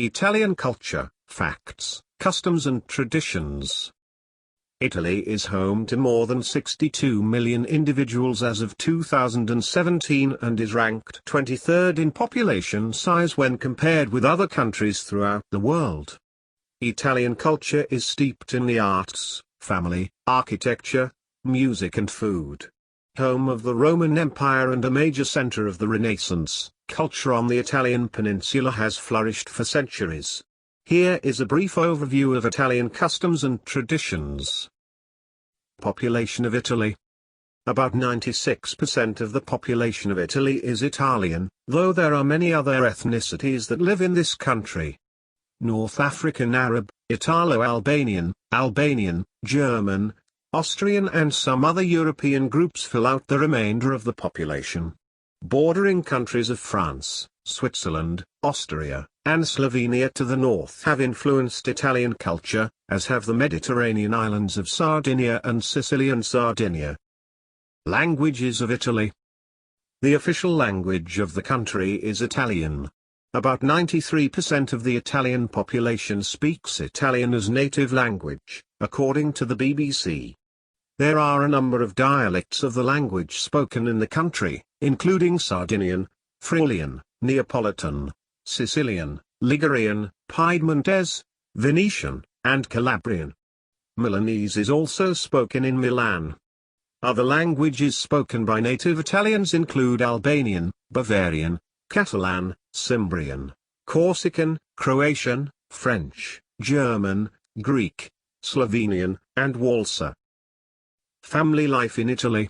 Italian culture, facts, customs and traditions. Italy is home to more than 62 million individuals as of 2017 and is ranked 23rd in population size when compared with other countries throughout the world. Italian culture is steeped in the arts, family, architecture, music and food. Home of the Roman Empire and a major center of the Renaissance, culture on the Italian peninsula has flourished for centuries. Here is a brief overview of Italian customs and traditions. Population of Italy. About 96% of the population of Italy is Italian, though there are many other ethnicities that live in this country. North African Arab, Italo-Albanian, Albanian, German, Austrian and some other European groups fill out the remainder of the population. Bordering countries of France, Switzerland, Austria, and Slovenia to the north have influenced Italian culture, as have the Mediterranean islands of Sardinia and Sicily and Sardinia. Languages of Italy. The official language of the country is Italian. About 93% of the Italian population speaks Italian as native language, according to the BBC. There are a number of dialects of the language spoken in the country, including Sardinian, Friulian, Neapolitan, Sicilian, Ligurian, Piedmontese, Venetian, and Calabrian. Milanese is also spoken in Milan. Other languages spoken by native Italians include Albanian, Bavarian, Catalan, Cimbrian, Corsican, Croatian, French, German, Greek, Slovenian, and Walser. Family life in Italy.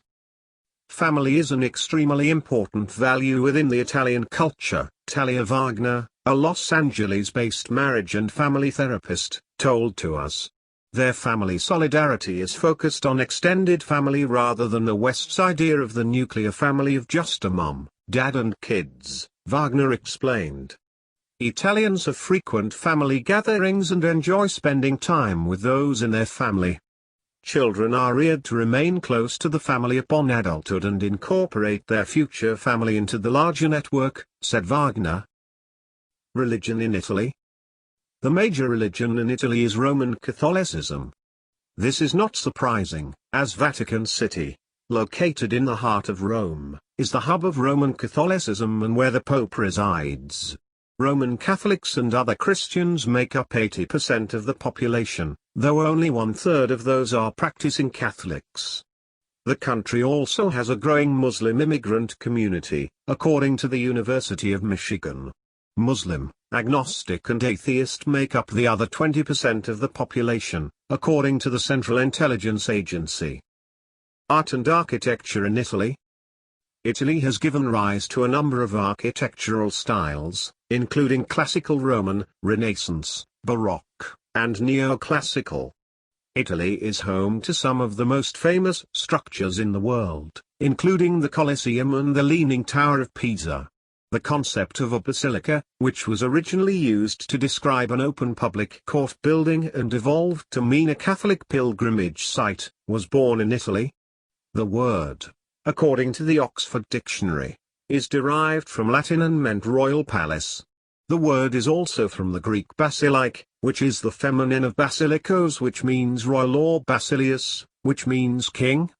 Family is an extremely important value within the Italian culture. Talia Wagner, a Los Angeles-based marriage and family therapist, told to us. Their family solidarity is focused on extended family rather than the West's idea of the nuclear family of just a mom, dad and kids, Wagner explained. Italians have frequent family gatherings and enjoy spending time with those in their family. Children are reared to remain close to the family upon adulthood and incorporate their future family into the larger network, said Wagner. Religion in Italy. The major religion in Italy is Roman Catholicism. This is not surprising, as Vatican City, located in the heart of Rome, is the hub of Roman Catholicism and where the Pope resides. Roman Catholics and other Christians make up 80% of the population, though only 1/3 of those are practicing Catholics. The country also has a growing Muslim immigrant community, according to the University of Michigan. Muslim, agnostic and atheist make up the other 20% of the population, according to the Central Intelligence Agency. Art and architecture in Italy. Italy has given rise to a number of architectural styles, including classical Roman, Renaissance, Baroque, and neoclassical. Italy is home to some of the most famous structures in the world, including the Colosseum and the Leaning Tower of Pisa. The concept of a basilica, which was originally used to describe an open public court building and evolved to mean a Catholic pilgrimage site, was born in Italy. The word, according to the Oxford Dictionary, is derived from Latin and meant royal palace. The word is also from the Greek basilike, which is the feminine of basilikos, which means royal, or basilius, which means king.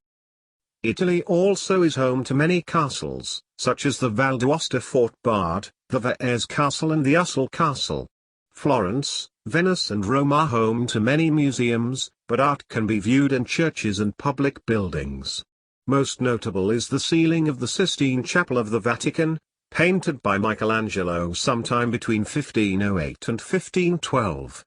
Italy also is home to many castles, such as the Val d'Aosta Fort Bard, the Verres Castle and the Ussel Castle. Florence, Venice and Rome are home to many museums, but art can be viewed in churches and public buildings. Most notable is the ceiling of the Sistine Chapel of the Vatican, painted by Michelangelo sometime between 1508 and 1512.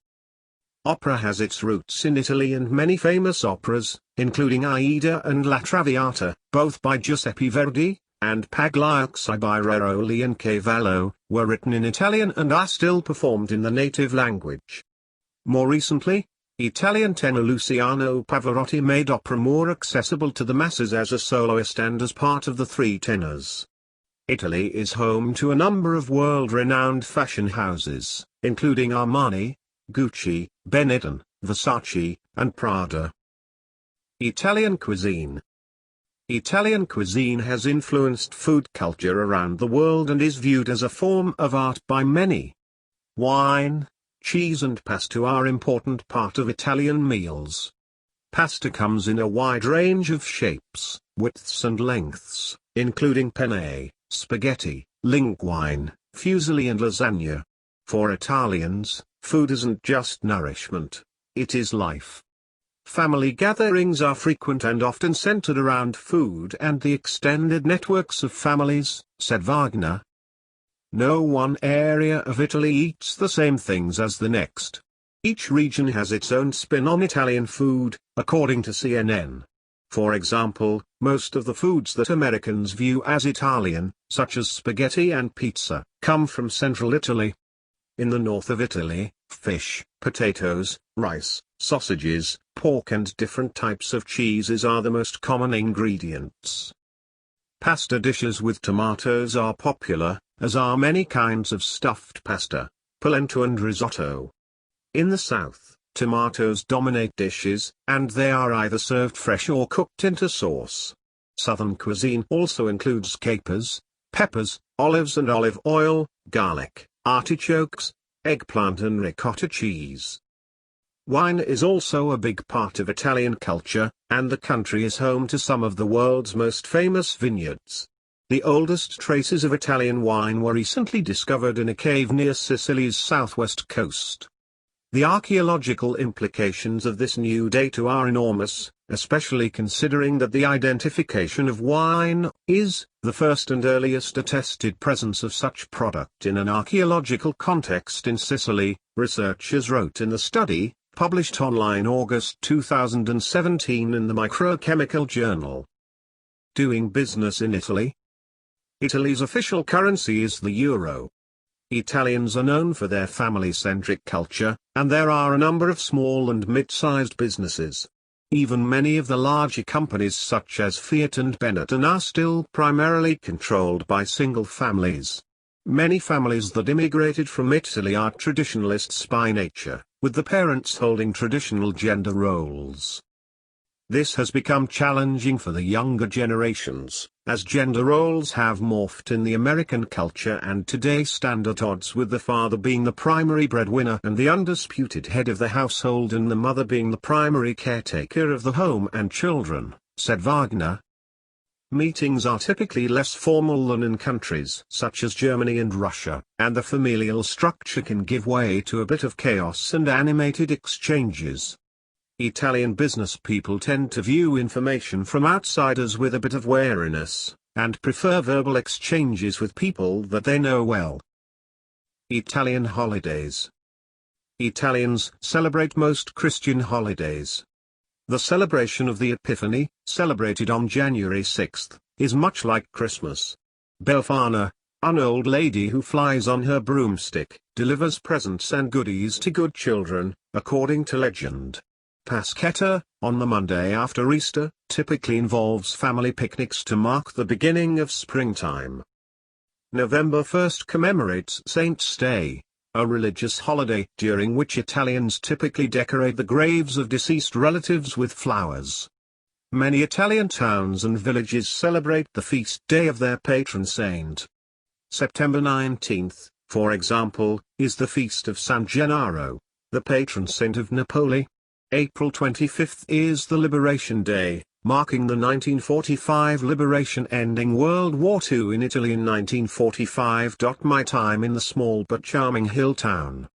Opera has its roots in Italy, and many famous operas, including Aida and La Traviata, both by Giuseppe Verdi, and Pagliacci by Rero Leoncavallo, were written in Italian and are still performed in the native language. More recently, Italian tenor Luciano Pavarotti made opera more accessible to the masses as a soloist and as part of the Three Tenors. Italy is home to a number of world-renowned fashion houses, including Armani, Gucci, Benetton, Versace, and Prada. Italian cuisine. Italian cuisine has influenced food culture around the world and is viewed as a form of art by many. Wine, cheese and pasta are important part of Italian meals. Pasta comes in a wide range of shapes, widths and lengths, including penne, spaghetti, linguine, fusilli and lasagna. For Italians, food isn't just nourishment, it is life. Family gatherings are frequent and often centered around food and the extended networks of families, said Wagner. No one area of Italy eats the same things as the next. Each region has its own spin on Italian food, according to CNN. For example, most of the foods that Americans view as Italian, such as spaghetti and pizza, come from central Italy. In the north of Italy, fish, potatoes, rice, sausages, pork and different types of cheeses are the most common ingredients. Pasta dishes with tomatoes are popular, as are many kinds of stuffed pasta, polenta and risotto. In the south, tomatoes dominate dishes, and they are either served fresh or cooked into sauce. Southern cuisine also includes capers, peppers, olives and olive oil, garlic, artichokes, eggplant and ricotta cheese. Wine is also a big part of Italian culture, and the country is home to some of the world's most famous vineyards. The oldest traces of Italian wine were recently discovered in a cave near Sicily's southwest coast. The archaeological implications of this new data are enormous, especially considering that the identification of wine is the first and earliest attested presence of such product in an archaeological context in Sicily, researchers wrote in the study, published online August 2017 in the Microchemical Journal. Doing business in Italy? Italy's official currency is the euro. Italians are known for their family-centric culture, and there are a number of small and mid-sized businesses. Even many of the larger companies such as Fiat and Benetton are still primarily controlled by single families. Many families that immigrated from Italy are traditionalists by nature, with the parents holding traditional gender roles. This has become challenging for the younger generations, as gender roles have morphed in the American culture and today stand at odds with the father being the primary breadwinner and the undisputed head of the household and the mother being the primary caretaker of the home and children, said Wagner. Meetings are typically less formal than in countries such as Germany and Russia, and the familial structure can give way to a bit of chaos and animated exchanges. Italian business people tend to view information from outsiders with a bit of wariness, and prefer verbal exchanges with people that they know well. Italian holidays. Italians celebrate most Christian holidays. The celebration of the Epiphany, celebrated on January 6, is much like Christmas. Befana, an old lady who flies on her broomstick, delivers presents and goodies to good children, according to legend. Paschetta, on the Monday after Easter, typically involves family picnics to mark the beginning of springtime. November 1st commemorates Saints' Day, a religious holiday during which Italians typically decorate the graves of deceased relatives with flowers. Many Italian towns and villages celebrate the feast day of their patron saint. September 19th, for example, is the feast of San Gennaro, the patron saint of Napoli. April 25th is the Liberation Day, marking the 1945 liberation ending World War II in Italy in 1945. My time in the small but charming hill town,